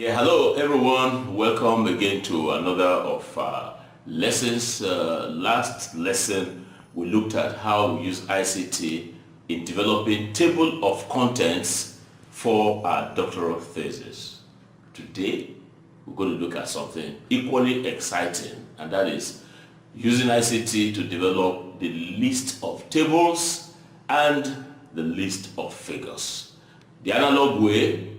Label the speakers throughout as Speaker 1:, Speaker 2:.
Speaker 1: Yeah, hello everyone. Welcome again to another of lessons. Last lesson, we looked at how we use ICT in developing table of contents for our doctoral thesis. Today, we're going to look at something equally exciting, and that is using ICT to develop the list of tables and the list of figures. The analog way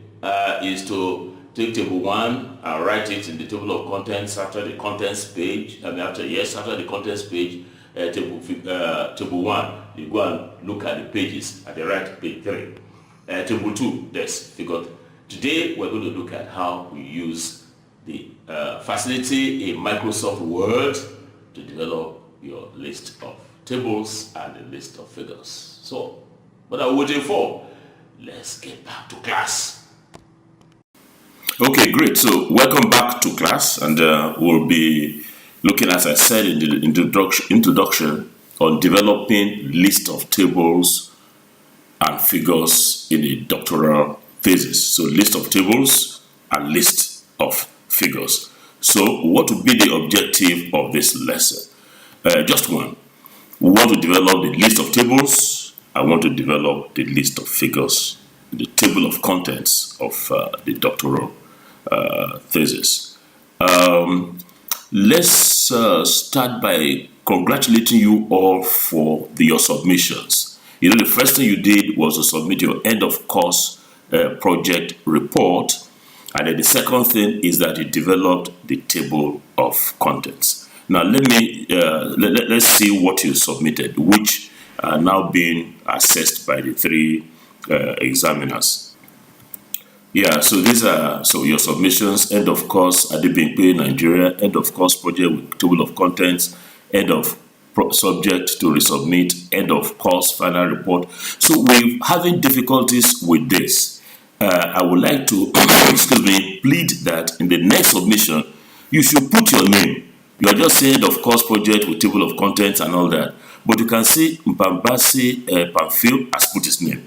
Speaker 1: is to take table 1 and write it in the table of contents after the contents page. After the contents page, table 1, you go and look at the pages at the right, page 3. Table 2, there's figure. Today, we're going to look at how we use the facility in Microsoft Word to develop your list of tables and a list of figures. So, what are we waiting for? Let's get back to class. Okay, great. So welcome back to class, and we'll be looking, as I said in the introduction, on developing list of tables and figures in a doctoral thesis. So list of tables and list of figures. So what would be the objective of this lesson? Just one. We want to develop the list of tables. I want to develop the list of figures, the table of contents of the doctoral thesis. Let's start by congratulating you all for your submissions. You know, the first thing you did was to submit your end of course project report, and then the second thing is that you developed the table of contents. Now let's see what you submitted, which are now being assessed by the three examiners. Yeah, so these are your submissions: end of course Adebimpe, Nigeria; end of course project with table of contents; end of subject to resubmit; end of course final report. So we're having difficulties with this. I would like to plead that in the next submission you should put your name. You are just saying of course project with table of contents and all that, but you can see Mpambasi Pamphil has put his name,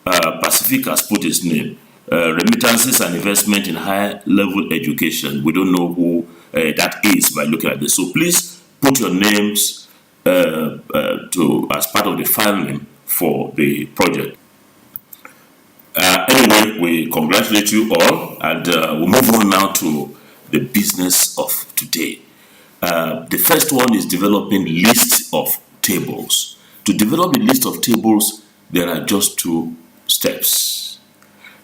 Speaker 1: Pacific has put his name. Remittances and investment in higher level education. We don't know who that is by looking at this. So please put your names as part of the file name for the project. Anyway, we congratulate you all, and we'll move on now to the business of today. The first one is developing list of tables. To develop a list of tables, there are just two steps.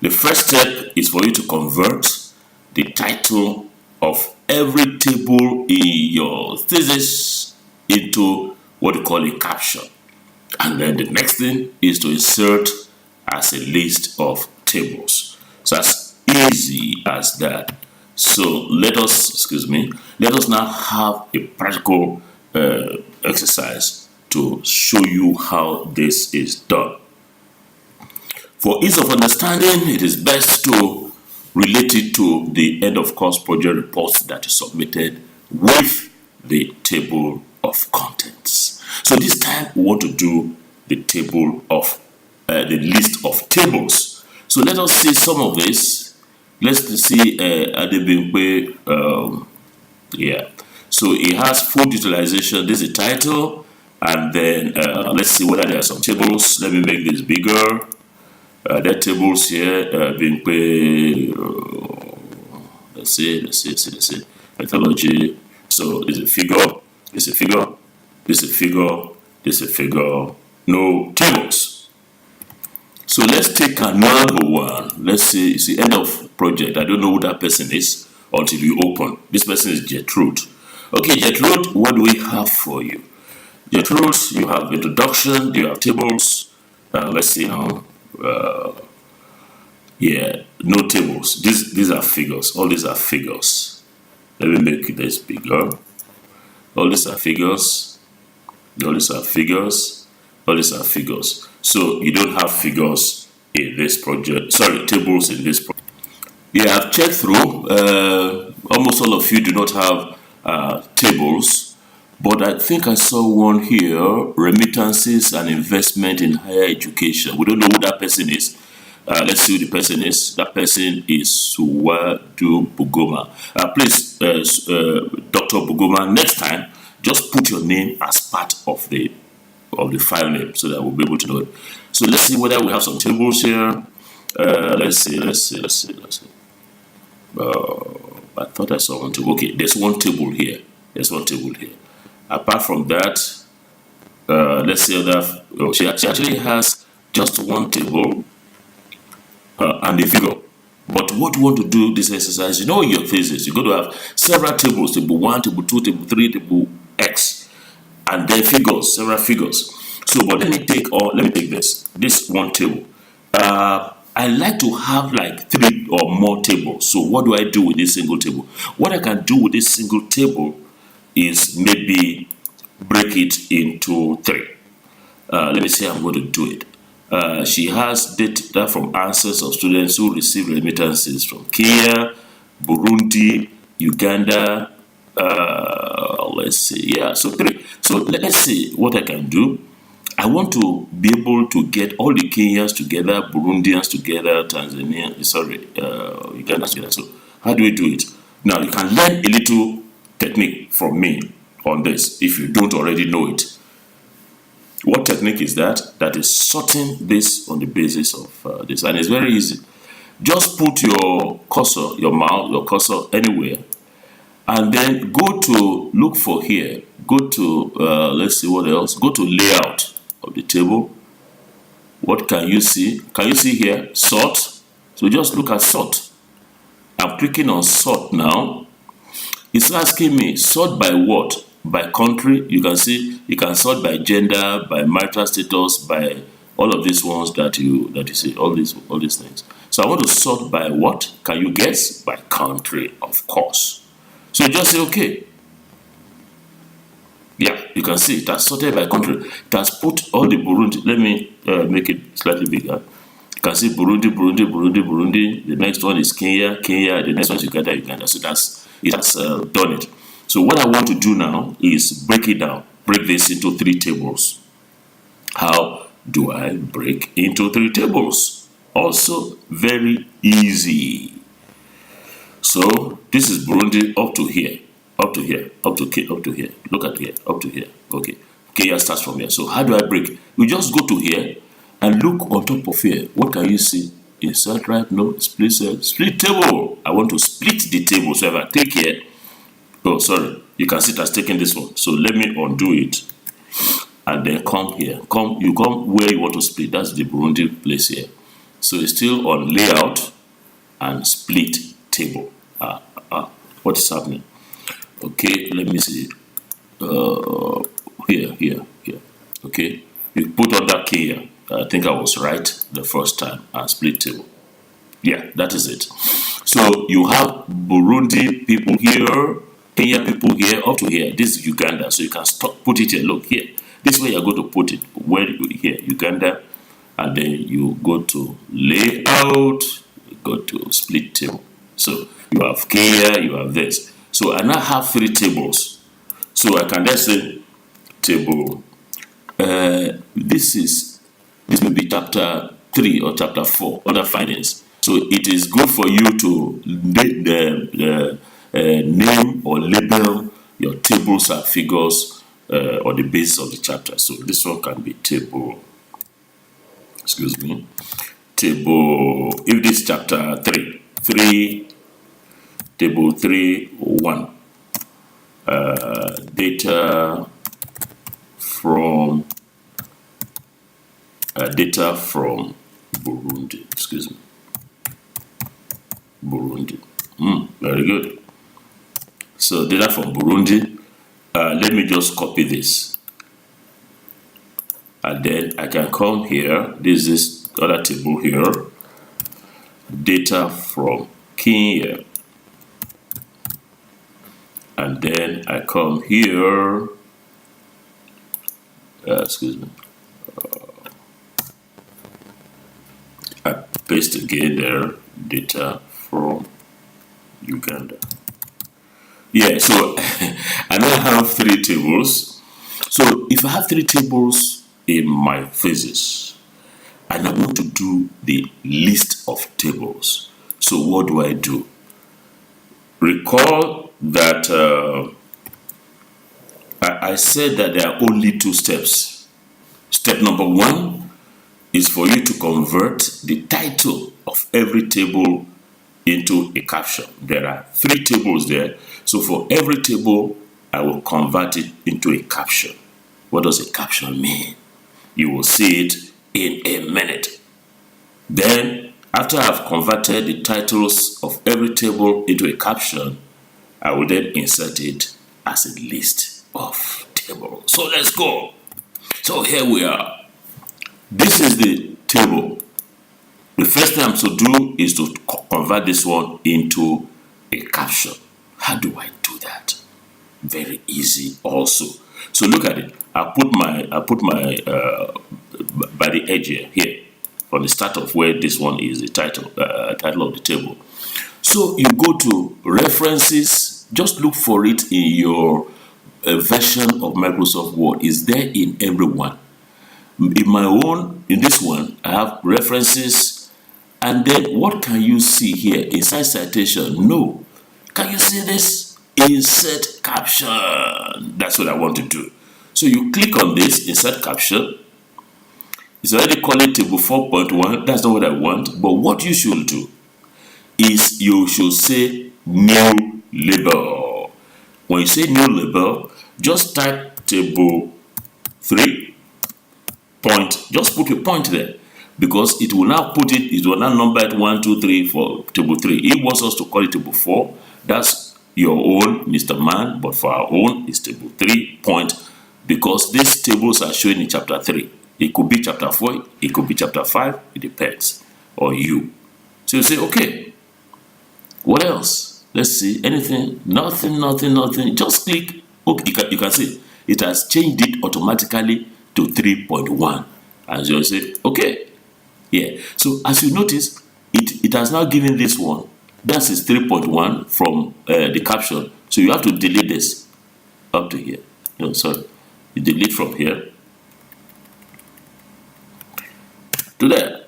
Speaker 1: The first step is for you to convert the title of every table in your thesis into what you call a caption. And then the next thing is to insert as a list of tables. So as easy as that. So let us now have a practical exercise to show you how this is done. For ease of understanding, it is best to relate it to the end of course project report that you submitted with the table of contents. So this time we want to do the table of the list of tables. So let us see some of this. Let's see Adebimpe. So it has food utilization. This is the title, and then let's see whether there are some tables. Let me make this bigger. There are tables here being paid. Let's see. Methodology. So it's a figure. It's a figure. This is a figure. This is a figure. No tables. So let's take another one. Let's see. It's the end of project. I don't know who that person is until you open. This person is Gertrude. Okay, Gertrude, what do we have for you? Gertrude, you have introduction. You have tables. Let's see now. No tables. These are figures. All these are figures. Let me make this bigger. All these are figures. All these are figures. All these are figures. So you don't have figures in this project. Sorry, tables in this project. Yeah, I've checked through. Almost all of you do not have tables. But I think I saw one here, remittances and investment in higher education. We don't know who that person is. Let's see who the person is. That person is Suwadu Bugoma. Please, Dr. Bugoma, next time, just put your name as part of the file name so that we'll be able to know it. So let's see whether we have some tables here. Let's see. I thought I saw one table. Okay, there's one table here. Apart from that, let's say that she actually has just one table and a figure. But what you want to do this exercise, in your thesis, you're going to have several tables: table 1, table 2, table 3, table X, and then figures, several figures. So, but let me take this one table. I like to have like 3 or more tables. So what do I do with this single table? What I can do with this single table is maybe break it into 3. Let me see how I'm going to do it. She has data from answers of students who receive remittances from Kenya, Burundi, Uganda. Let's see. Yeah, so 3. So let's see what I can do. I want to be able to get all the Kenyans together, Burundians together, Uganda together. So how do we do it? Now you can learn a little technique from me on this if you don't already know it. What technique is that? That is sorting this on the basis of this, and it's very easy. Just put your cursor, your cursor anywhere, and then go to look for here. Go to let's see what else. Go to layout of the table. What can you see? Can you see here sort? So just look at sort. I'm clicking on sort now. It's asking me sort by what? By country. You can see you can sort by gender, by marital status, by all of these ones that you see, all these things. So I want to sort by what? Can you guess? By country, of course. So just say okay. Yeah, you can see it has sorted by country. It has put all the Burundi. Let me make it slightly bigger. You can see Burundi. The next one is Kenya. The next one is Uganda. So it has done it. So what I want to do now is break it down. Break this into 3 tables. How do I break into 3 tables? Also very easy. So this is Burundi up to here. Up to here. Look at here. Up to here. Okay. Kenya starts from here. So how do I break? You just go to here and look on top of here. What can you see? Insert right? No. Split cell. Split table. I want to split the table. So if I click here. Oh, sorry. You can see it has taken this one. So let me undo it. And then come here. You come where you want to split. That's the Burundi place here. So it's still on layout and split table. What is happening? Okay, let me see. Here. Okay, you put on that Kenya. I think I was right the first time. And split table. Yeah, that is it. So you have Burundi people here, Kenya people here, up to here. This is Uganda. So you can put it here. Look here. This way you're going to put it. Where here, Uganda, and then you go to layout. You go to split table. So you have Kenya. You have this. So I now have 3 tables. So I can just say table. This may be chapter 3 or chapter 4, other findings. So it is good for you to name or label your tables and figures on the basis of the chapter. So this one can be table. Excuse me. Table. If this chapter 3. Table 3.1. Data from Burundi. Excuse me. Burundi. Very good. So data from Burundi. Let me just copy this, and then I can come here. This is other table here. Data from Kenya. And then I come here, excuse me, I paste again there, data from Uganda. Yeah, so I now have 3 tables. So if I have 3 tables in my thesis, and I want to do the list of tables. So what do I do? Recall that I said that there are only two steps. Step number one is for you to convert the title of every table into a caption. There are 3 tables there. So for every table, I will convert it into a caption. What does a caption mean? You will see it in a minute. Then, after I've converted the titles of every table into a caption, I will then insert it as a list of tables. So let's go. So here we are. This is the table. The first thing I'm to do is to convert this one into a caption. How do I do that? Very easy also. So look at it. I put my by the edge here from the start of where this one is the title of the table. So you go to references. Just look for it in your version of Microsoft Word. It's there in everyone. In this one, I have references, and then what can you see here? Inside citation? No. Can you see this? Insert caption. That's what I want to do. So you click on this, insert caption. It's already called it table 4.1. That's not what I want. But what you should do is you should say new label. When you say new label, just type table 3. Just put a point there, because it will now number it 1, 2, 3 for table 3. It wants us to call it table 4. That's your own, Mr. Man, but for our own, it's table 3 point, because these tables are showing in chapter 3. It could be chapter 4, it could be chapter 5, it depends on you. So you say, okay, what else? Let's see, anything? Nothing. Just click. Okay, you can see it has changed it automatically to 3.1. And so you say, okay, yeah. So as you notice, it has now given this one. That is 3.1 from the caption. So you have to delete this up to here. No, sorry. You delete from here to there.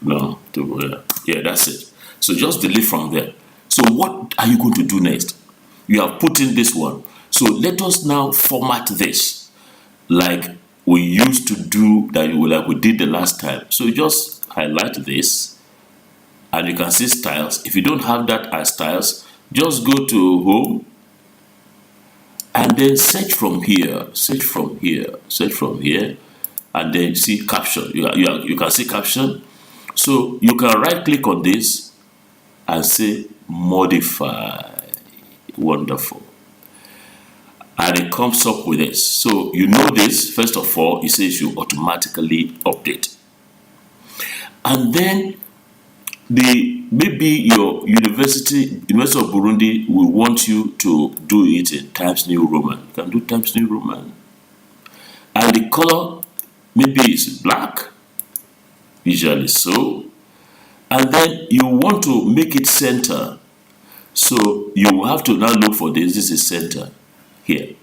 Speaker 1: No, to here. Yeah, that's it. So just delete from there. So what are you going to do next? You have put in this one. So let us now format this like we used to do, like we did the last time. So just highlight this, and you can see styles. If you don't have that as styles, just go to home and then search from here, and then see caption. You can see caption. So you can right click on this and say modify. Wonderful. And it comes up with this. So you know this, first of all, it says you automatically update. And then maybe your University of Burundi will want you to do it in Times New Roman. You can do Times New Roman. And the color maybe is black, usually so. And then you want to make it center. So you have to now look for this. This is center here.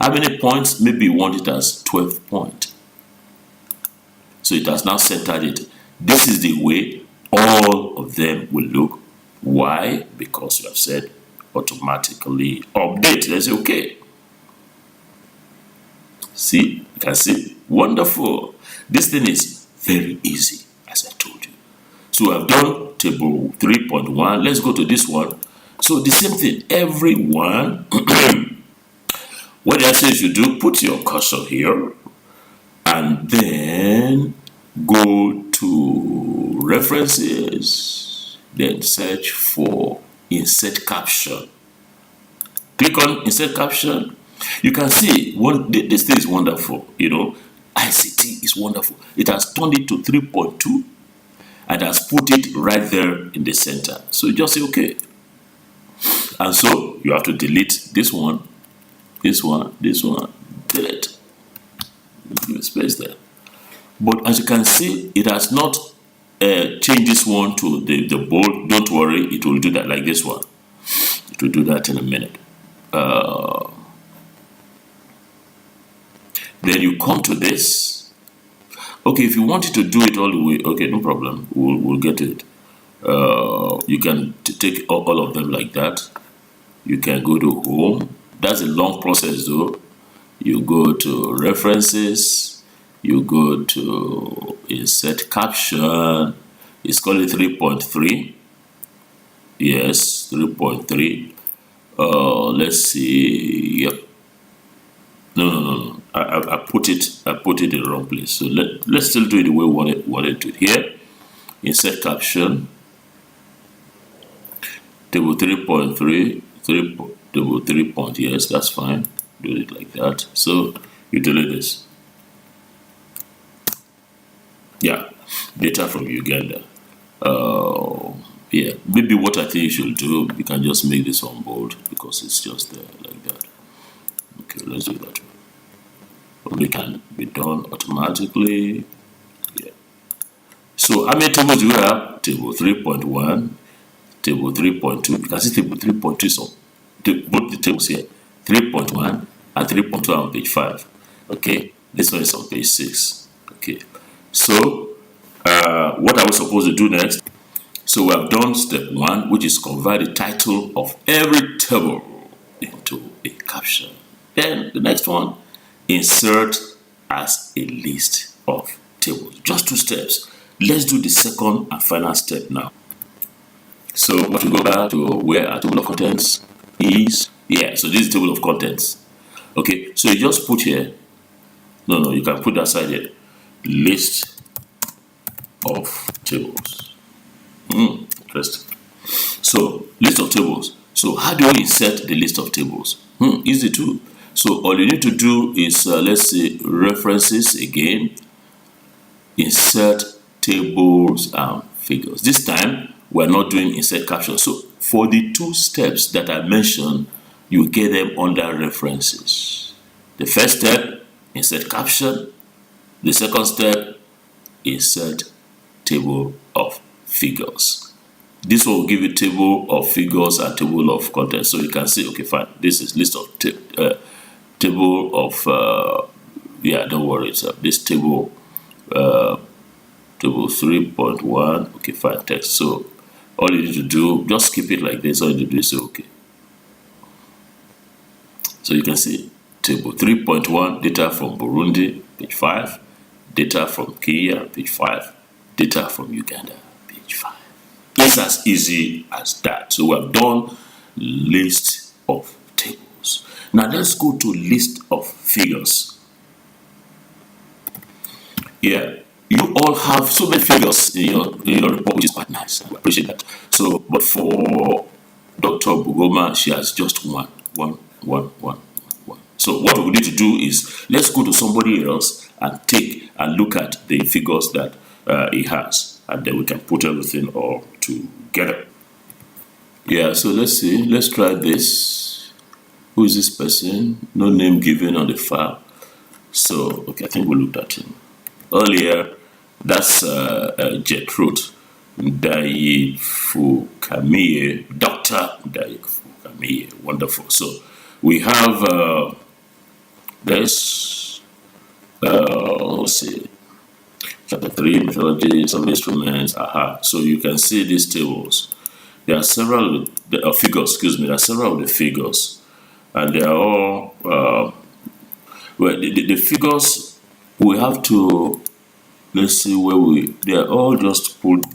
Speaker 1: How many points? Maybe you want it as 12 points. So it has now centered it. This is the way all of them will look. Why? Because you have said automatically update. Let's say okay. See, you can see. Wonderful. This thing is very easy, as I told you. So I've done table 3.1. Let's go to this one. So the same thing. Everyone. What I say you do, put your cursor here, and then go to references, then search for insert caption. Click on insert caption. You can see this thing is wonderful. ICT is wonderful. It has turned it to 3.2 and has put it right there in the center. So you just say okay. And so you have to delete this one, delete. Give a space there. But as you can see, it has not changed this one to the bold. Don't worry, it will do that like this one. It will do that in a minute. Then you come to this. Okay, if you wanted to do it all the way, okay, no problem. We'll get it. You can take all of them like that. You can go to home. That's a long process though. You go to references. You go to insert caption. It's called 3.3. Yes, 3.3. Let's see. Yep. No. I put it in the wrong place. So let's still do it the way we wanted to. Here, insert caption. Table 3.3. Table 3. Yes, that's fine. Do it like that. So you delete this. Yeah, data from Uganda. Yeah, maybe what I think you should do, you can just make this one bold because it's just there like that. Okay, let's do that. Probably can be done automatically. Yeah. So how many tables do you have? Table 3.1, table 3.2. You can see table 3.2. So both the tables here, 3.1 and 3.2 on page 5. Okay, this one is on page 6. Okay, so what are we supposed to do next? So we have done step 1, which is convert the title of every table into a caption. Then the next one, insert as a list of tables. Just 2 steps. Let's do the second and final step now. So what we go back to where our table of contents is. Yeah, so this is table of contents. Okay, so you just put here. No, you can put that side here. List of tables. Interesting. So, list of tables. So, how do we insert the list of tables? Easy too. So, all you need to do is, let's say, references again. Insert tables and figures. This time, we're not doing insert caption. So, for the 2 steps that I mentioned, you get them under references. The first step, insert caption. The second step, insert table of figures. This will give you table of figures and table of contents. So you can say, okay, fine. This is list of table of yeah. Don't worry, it's this table table 3.1. Okay, fine. Text. So all you need to do, just keep it like this. All you need to do is say okay. So you can see table 3.1 data from Burundi, page 5. Data from Kenya, page 5. Data from Uganda, page 5. It's as easy as that. So we have done list of tables. Now let's go to list of figures. Yeah, you all have so many figures in your report, which is quite nice. I appreciate that. So, but for Dr. Bugoma, she has just one. So what we need to do is let's go to somebody else and take and look at the figures that he has, and then we can put everything all together. Yeah, so let's see. Let's try this. Who is this person? No name given on the file. So, okay, I think we looked at him earlier. That's Gertrude Ndayifukamiye, Dr. Ndayifukamiye. Wonderful. So we have this. Let's see. Chapter 3, methodology, some instruments. So you can see these tables. There are several figures. Excuse me. There are several of the figures, and they are all well. The figures we have to. Let's see where they are all just put.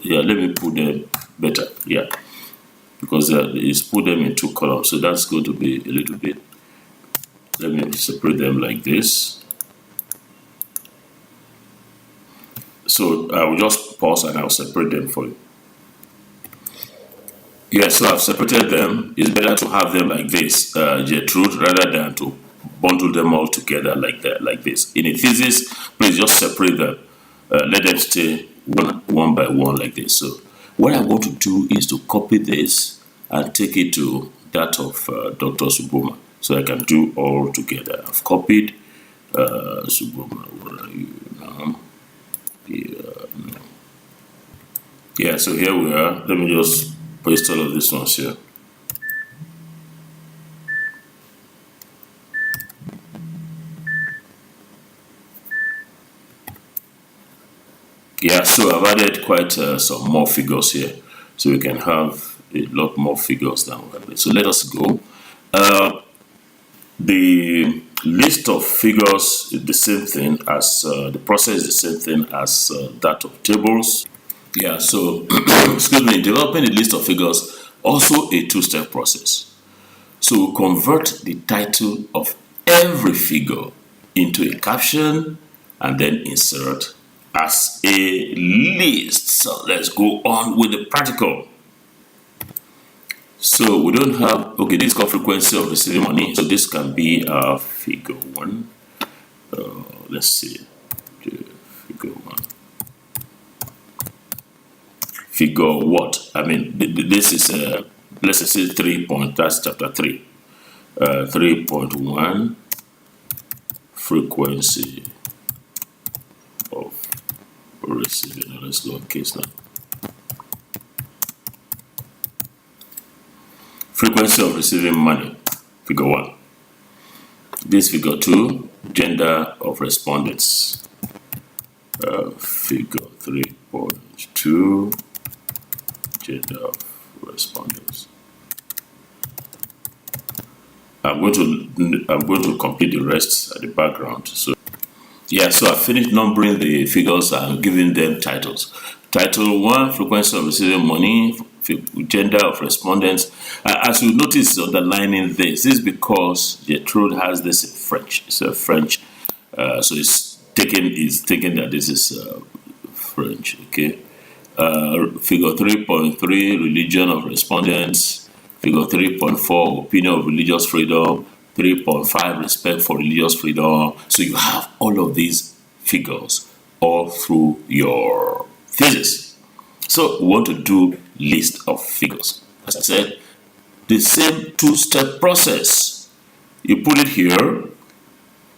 Speaker 1: Yeah, let me put them better. Yeah, because it's put them in 2 columns. So that's going to be a little bit. Let me separate them like this. So I will just pause and I'll separate them for you. Yeah, so I've separated them. It's better to have them like this, Gertrude, rather than to bundle them all together like that, like this. In a thesis, please just separate them. Let them stay one by one like this. So what I'm going to do is to copy this and take it to that of Dr. Suboma. So I can do all together. I've copied Suboma. Where are you now? Yeah, so here we are. Let me just paste all of these ones here. Yeah, so I've added quite some more figures here, so we can have a lot more figures than we have. So let us go. The list of figures is the same thing as the process is the same thing as that of tables. Yeah, so excuse me, developing the list of figures also a two-step process. So we convert the title of every figure into a caption and then insert as a list. So let's go on with the practical. So we don't have, okay, this is called frequency of receiving money. So this can be figure 1. Let's see, figure 1. Figure what? I mean, this is, let's say 3 point, that's chapter 3. 3.1, frequency of receiving. Now let's go on case now. Frequency of receiving money, figure 1. This figure 2, gender of respondents. Figure 3.2, gender of respondents. I'm going to complete the rest at the background. So yeah, so I finished numbering the figures and giving them titles. Title 1, frequency of receiving money, gender of respondents. As you notice underlining this is because Gertrude has this in French. It's a French, so it's taken that this is French. Okay, figure 3.3, religion of respondents. Figure 3.4, opinion of religious freedom. 3.5, respect for religious freedom. So you have all of these figures all through your thesis. So we want to do list of figures. As I said, the same two-step process. You put it here.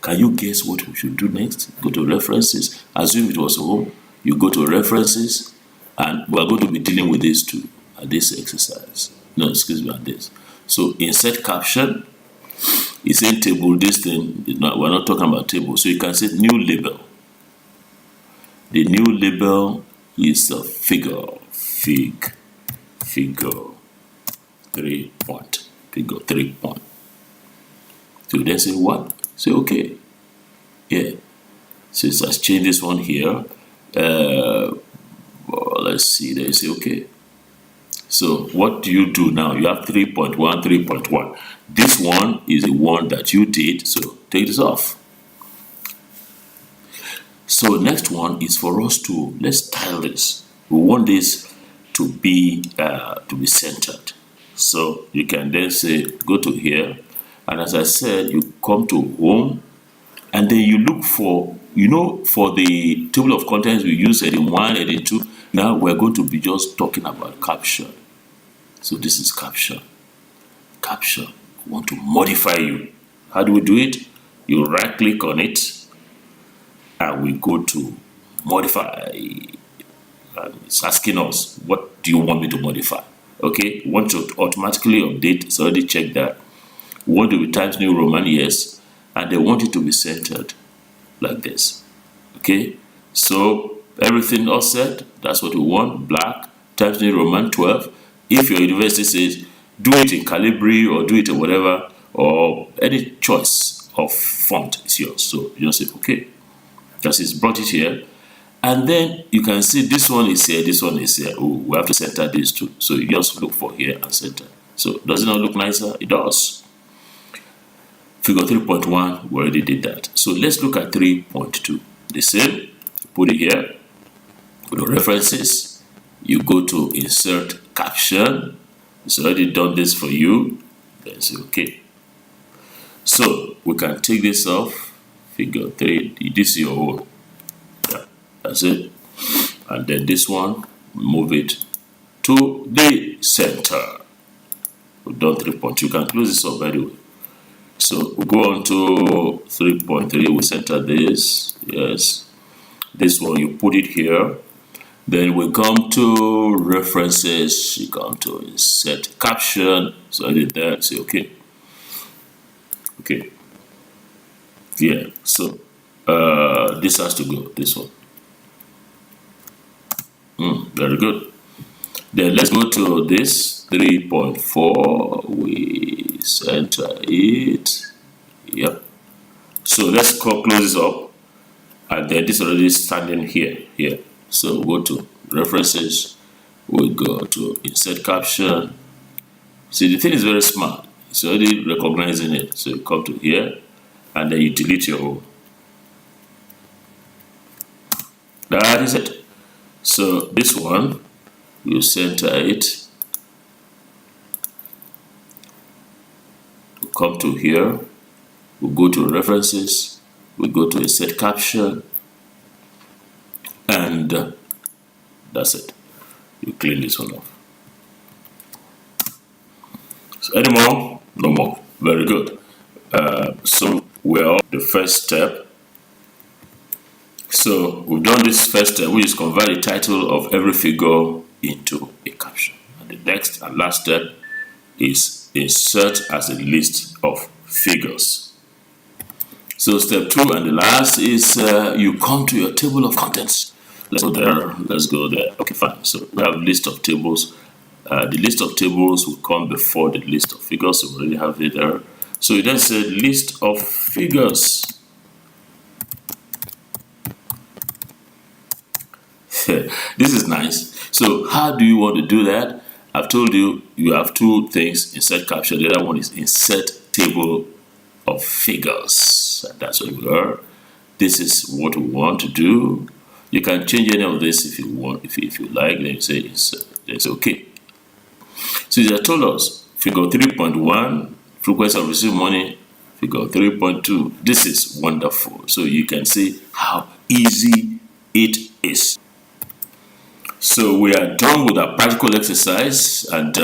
Speaker 1: Can you guess what we should do next? Go to references. Assume it was home. You go to references, and we are going to be dealing with this too at this exercise. No, excuse me, at this. So insert caption. It's in table. This thing, we're not talking about table. So you can say new label. The new label is a figure. Figure 3 point. Figure 3 point. So then say what? Say okay. Yeah. So it has changed this one here. Let's see. Then say okay. So what do you do now? You have 3.1, 3.1. This one is the one that you did, so take this off. So next one is for us to, let's style this. We want this to be centered. So you can then say, go to here, and as I said, you come to home, and then you look for, for the table of contents we use heading 1, heading 2. Now we're going to be just talking about caption. So this is caption. Caption. We want to modify you. How do we do it? You right click on it and we go to modify. And it's asking us, what do you want me to modify? Okay, we want to automatically update. It's already checked that. We want to be Times New Roman, yes. And they want it to be centered like this. Okay, so everything all set. That's what we want. Black, Times New Roman 12. If your university says do it in Calibri or do it in whatever, or any choice of font is yours. So you just say okay. Just it's brought it here. And then you can see this one is here, this one is here. Oh, we have to center these two. So you just look for here and center. So does it not look nicer? It does. Figure 3.1, we already did that. So let's look at 3.2. The same, put it here. Go to references. You go to insert caption. It's already done this for you. Then say okay. So we can take this off. Figure 3. This is your own. Yeah, that's it. And then this one, move it to the center. We've done 3.2. You can close this up by the way. So we go on to 3.3. We center this. Yes. This one, you put it here. Then we come to references. You come to insert caption. So I did that. Say okay. Okay. Yeah. So this has to go. This one. Very good. Then let's go to this 3.4. We center it. Yep. So let's close this up. And then this is already standing here. So go to references. We go to insert caption. See, the thing is very smart. It's already recognizing it. So you come to here and then you delete your own. That is it. So this one, you center it. We come to here. We go to references. We go to insert caption. And that's it. You clean this one off. So any more? No more. Very good. So we're on the first step. So we've done this first step, which is convert the title of every figure into a caption. And the next and last step is insert as a list of figures. So step 2 and the last is you come to your table of contents. Let's go there. Okay, fine. So we have a list of tables. The list of tables will come before the list of figures. So we already have it there. So you then say list of figures. This is nice. So how do you want to do that? I've told you, you have two things: insert caption. The other one is insert table of figures. That's what we are. This is what we want to do. You can change any of this if you want, if you like. Then you say insert. Then say okay. So they told us figure 3.1, frequency of received money, figure 3.2. This is wonderful. So you can see how easy it is. So we are done with our practical exercise, and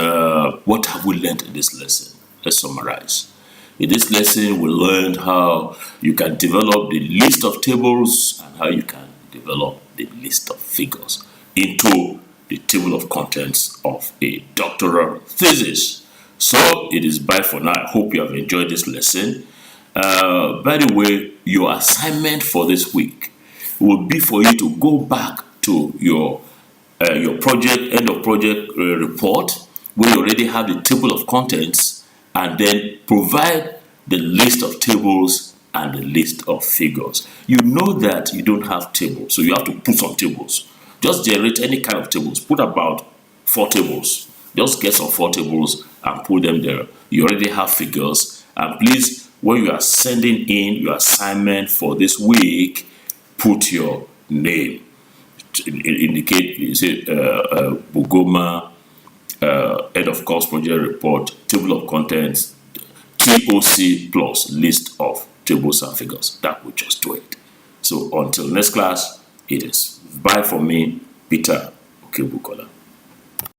Speaker 1: what have we learned in this lesson? Let's summarize. In this lesson, we learned how you can develop the list of tables and how you can develop the list of figures into the table of contents of a doctoral thesis. So it is bye for now. I hope you have enjoyed this lesson. By the way, your assignment for this week will be for you to go back to your project, end of project report, where you already have the table of contents, and then provide the list of tables and the list of figures. You know that you don't have tables, so you have to put some tables. Just generate any kind of tables. Put about 4 tables. Just get some 4 tables and put them there. You already have figures. And please, when you are sending in your assignment for this week, put your name. Indicate, you say Bugoma, end of course project report, table of contents, TOC plus list of tables and figures. That will just do it. So until next class, it is bye for me, Peter Okebukola.